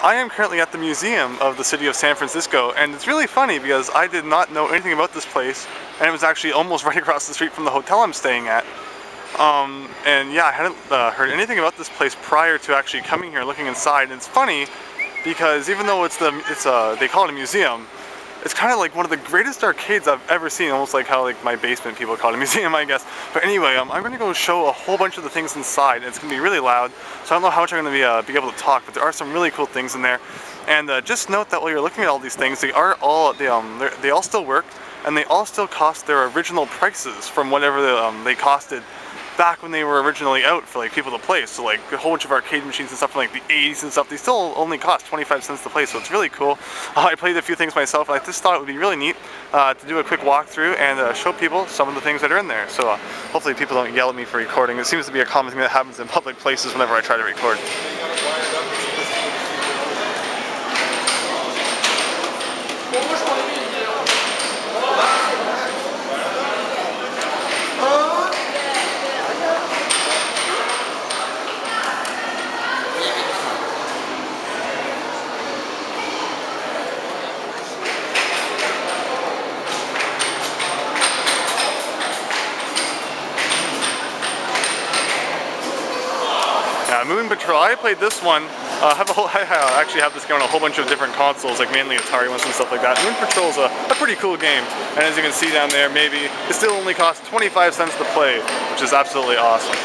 I am currently at the Museum of the City of San Francisco, and it's really funny because I did not know anything about this place, and it was actually almost right across the street from the hotel I'm staying at. And yeah, I hadn't heard anything about this place prior to actually coming here, looking inside. And it's funny because even though they call it a museum, it's kind of like one of the greatest arcades I've ever seen, almost like how like my basement people call it a museum, I guess. But anyway, I'm going to go show a whole bunch of the things inside, and it's going to be really loud, so I don't know how much I'm going to be able to talk, but there are some really cool things in there. And just note that while you're looking at all these things, they all still work, and they all still cost their original prices from whatever they costed back when they were originally out for like people to play. So like a whole bunch of arcade machines and stuff from like the 80s and stuff, they still only cost 25 cents to play, so it's really cool. I played a few things myself, and I just thought it would be really neat to do a quick walkthrough and show people some of the things that are in there. So hopefully people don't yell at me for recording. It seems to be a common thing that happens in public places whenever I try to record. Moon Patrol, I played this one. I actually have this game on a whole bunch of different consoles, like mainly Atari ones and stuff like that. Moon Patrol is a pretty cool game, and as you can see down there, maybe it still only costs 25 cents to play, which is absolutely awesome.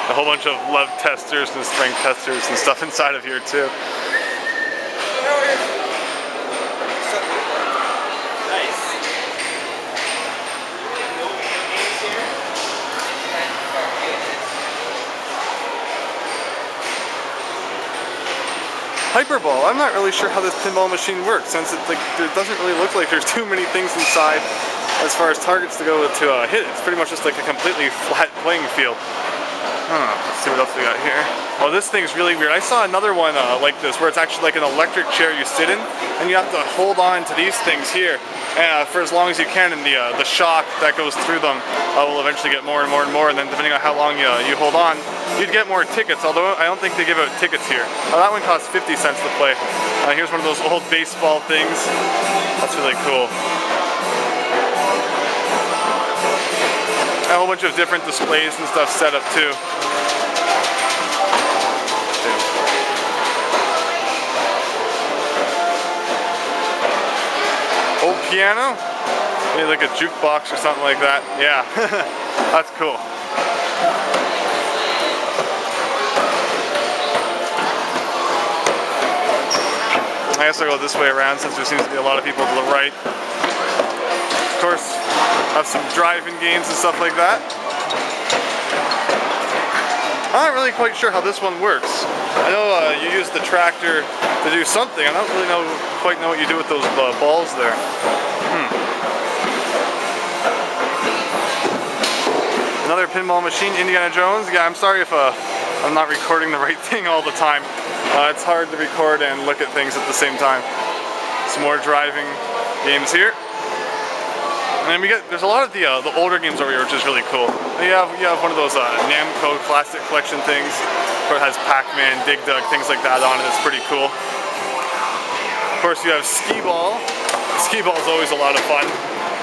A whole bunch of love testers and strength testers and stuff inside of here too. Hyperball. I'm not really sure how this pinball machine works, since it doesn't really look like there's too many things inside as far as targets to go to hit. It's pretty much just like a completely flat playing field. Let's see what else we got here. Oh, this thing's really weird. I saw another one like this, where it's actually like an electric chair you sit in, and you have to hold on to these things here for as long as you can, and the shock that goes through them will eventually get more and more and more, and then depending on how long you hold on, you'd get more tickets, although I don't think they give out tickets here. That one costs 50 cents to play. Here's one of those old baseball things. That's really cool. A whole bunch of different displays and stuff set up too. Old piano? Maybe like a jukebox or something like that. Yeah, that's cool. I guess I'll go this way around since there seems to be a lot of people to the right. Of course, have some driving games and stuff like that. I'm not really quite sure how this one works. I know you use the tractor to do something. I don't really quite know what you do with those balls there. Another pinball machine, Indiana Jones. Yeah, I'm sorry if I'm not recording the right thing all the time. It's hard to record and look at things at the same time. Some more driving games here. And then there's a lot of the older games over here, which is really cool. You have one of those Namco Classic Collection things, where it has Pac-Man, Dig Dug, things like that on it. It's pretty cool. Of course, you have Skee-Ball. Skee-Ball is always a lot of fun.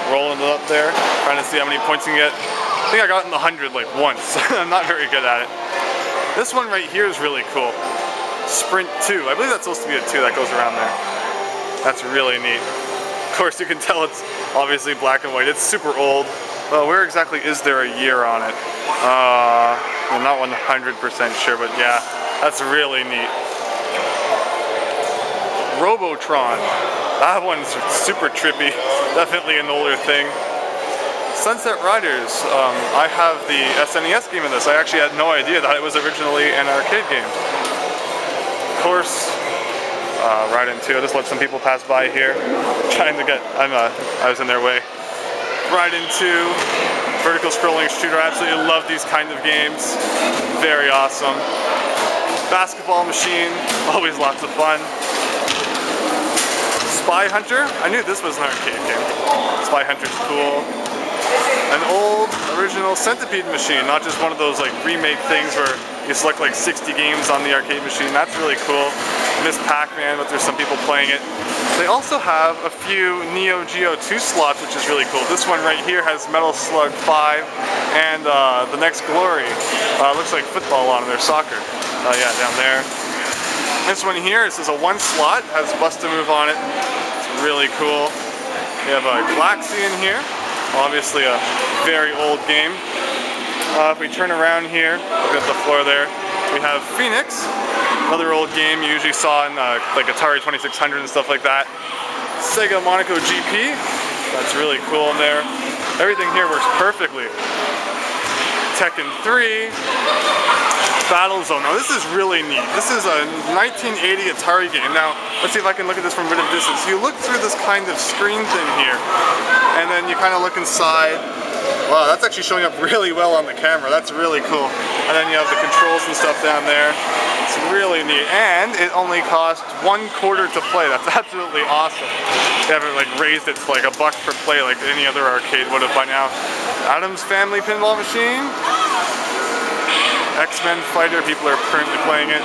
Rolling it up there, trying to see how many points you can get. I think I got in the 100 like once. I'm not very good at it. This one right here is really cool. Sprint 2. I believe that's supposed to be a 2 that goes around there. That's really neat. Of course, you can tell it's obviously black and white. It's super old. Well, where exactly is there a year on it? I'm not 100% sure, but yeah, that's really neat. Robotron. That one's super trippy. Definitely an older thing. Sunset Riders. I have the SNES game of this. I actually had no idea that it was originally an arcade game. Of course, Ride into. I just let some people pass by here, trying to get. I was in their way. Ride into. vertical scrolling shooter. I absolutely love these kind of games. Very awesome. Basketball machine, always lots of fun. Spy Hunter, I knew this was an arcade game. Spy Hunter's cool. An old original Centipede machine, not just one of those like remake things where you select like 60 games on the arcade machine. That's really cool. Miss Pac-Man, but there's some people playing it. They also have a few Neo Geo 2 slots, which is really cool. This one right here has Metal Slug 5 and The Next Glory. Looks like football on there, soccer. Yeah, down there. This one here, this is a 1 slot, has Bust-A-Move on it. It's really cool. We have a Galaxy in here. Obviously a very old game. If we turn around here, look at the floor there, we have Phoenix, another old game you usually saw in like Atari 2600 and stuff like that. Sega Monaco GP, that's really cool in there. Everything here works perfectly. Tekken 3, Battlezone. Now this is really neat. This is a 1980 Atari game. Now let's see if I can look at this from a bit of distance. You look through this kind of screen thing here, and then you kind of look inside. Wow, that's actually showing up really well on the camera. That's really cool. And then you have the controls and stuff down there. It's really neat. And it only cost $1 to play. That's absolutely awesome. They haven't like raised it to like $1 per play like any other arcade would have by now. Addams Family Pinball Machine. X-Men Fighter, people are currently playing it.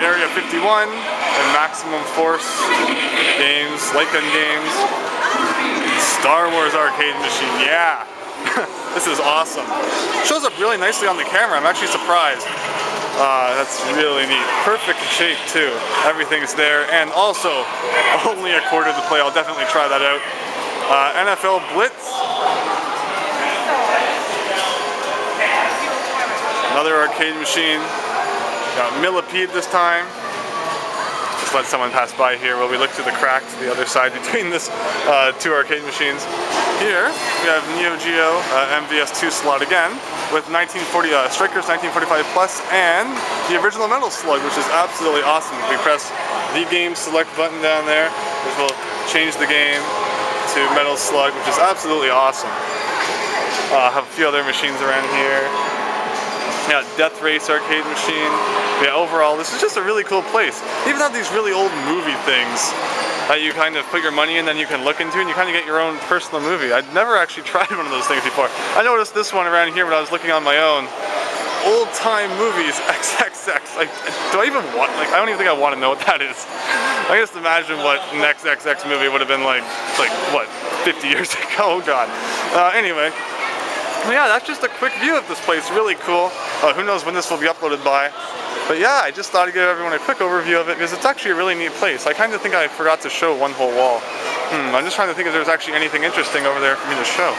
Area 51 and Maximum Force games, light gun games. Star Wars arcade machine, yeah. This is awesome. Shows up really nicely on the camera. I'm actually surprised. That's really neat. Perfect shape too. Everything's there, and also only $1 to play. I'll definitely try that out. NFL Blitz. Another arcade machine. Got Millipede this time. Just let someone pass by here while we look through the crack to the other side between this 2 arcade machines. Here we have Neo Geo MVS2 slot again with 1940 Strikers 1945 Plus and the original Metal Slug, which is absolutely awesome. If we press the game select button down there, which will change the game to Metal Slug, which is absolutely awesome. I have a few other machines around here. Yeah, Death Race arcade machine. Yeah, overall, this is just a really cool place. They even have these really old movie things that you kind of put your money in, then you can look into, and you kind of get your own personal movie. I'd never actually tried one of those things before. I noticed this one around here when I was looking on my own. Old time movies, XXX. Do I even want, I don't even think I want to know what that is. I can just imagine what an XXX movie would have been like what, 50 years ago? Oh god. Anyway. Yeah, that's just a quick view of this place. Really cool. Who knows when this will be uploaded by. But yeah, I just thought I'd give everyone a quick overview of it because it's actually a really neat place. I kind of think I forgot to show one whole wall. I'm just trying to think if there's actually anything interesting over there for me to show.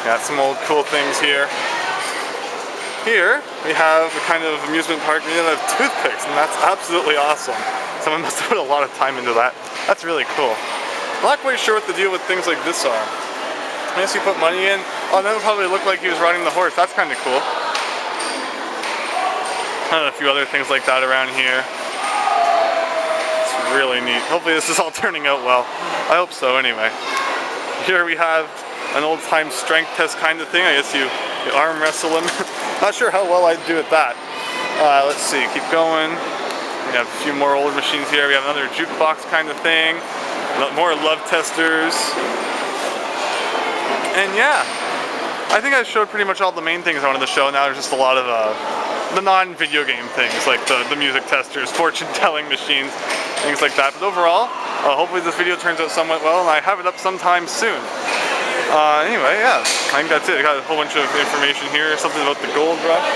Got some old cool things here. Here we have a kind of amusement park made out of toothpicks, and that's absolutely awesome. Someone must have put a lot of time into that. That's really cool. I'm not quite sure what the deal with things like this are. I guess you put money in. Oh, that would probably look like he was riding the horse. That's kind of cool. And a few other things like that around here. It's really neat. Hopefully this is all turning out well. I hope so anyway. Here we have an old-time strength test kind of thing. I guess you arm wrestle him. Not sure how well I'd do at that. Let's see, keep going. We have a few more old machines here. We have another jukebox kind of thing. More love testers. And yeah, I think I showed pretty much all the main things I wanted to show. Now there's just a lot of the non-video game things, like the music testers, fortune-telling machines, things like that. But overall, hopefully this video turns out somewhat well, and I have it up sometime soon. Anyway, yeah, I think that's it. I got a whole bunch of information here, something about the gold rush.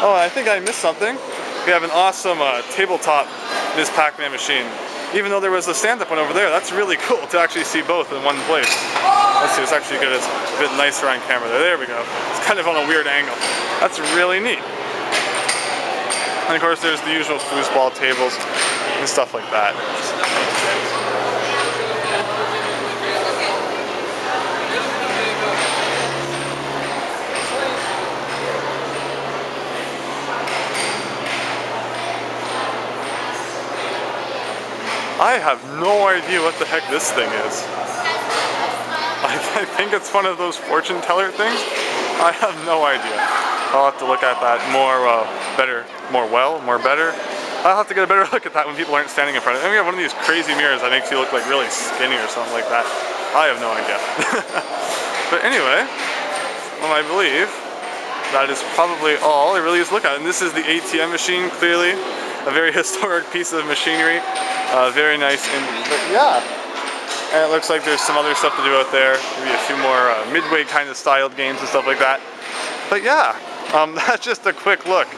Oh, I think I missed something. We have an awesome tabletop Miss Pac-Man machine. Even though there was a stand-up one over there, that's really cool to actually see both in one place. Let's see, it's actually good. It's a bit nicer on camera there. There we go. It's kind of on a weird angle. That's really neat. And of course, there's the usual foosball tables and stuff like that. I have no idea what the heck this thing is. I think it's one of those fortune teller things. I have no idea. I'll have to look at that more better. I'll have to get a better look at that when people aren't standing in front of it. And we have one of these crazy mirrors that makes you look like really skinny or something like that. I have no idea. But anyway, well, I believe that is probably all there really is to look at. And this is the ATM machine, clearly. A very historic piece of machinery. Very nice. But yeah. And it looks like there's some other stuff to do out there. Maybe a few more midway kind of styled games and stuff like that. But yeah, that's just a quick look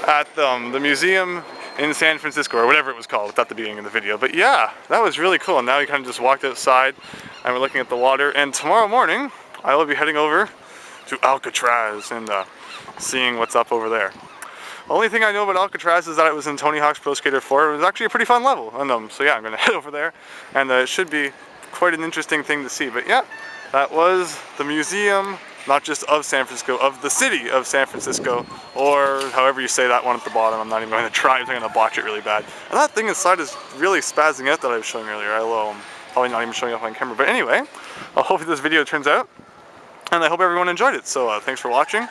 at the museum in San Francisco, or whatever it was called at the beginning of the video. But yeah, that was really cool. And now we kind of just walked outside and we're looking at the water. And tomorrow morning, I will be heading over to Alcatraz and seeing what's up over there. The only thing I know about Alcatraz is that it was in Tony Hawk's Pro Skater 4. It was actually a pretty fun level. And so yeah, I'm going to head over there. And it should be quite an interesting thing to see. But yeah, that was the museum, not just of San Francisco, of the city of San Francisco, or however you say that one at the bottom. I'm not even going to try, I'm going to botch it really bad. And that thing inside is really spazzing out that I was showing earlier. I'm probably not even showing up on camera. But anyway, I hope this video turns out, and I hope everyone enjoyed it. So thanks for watching.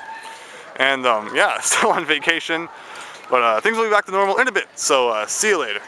And yeah, still on vacation, but things will be back to normal in a bit. So see you later.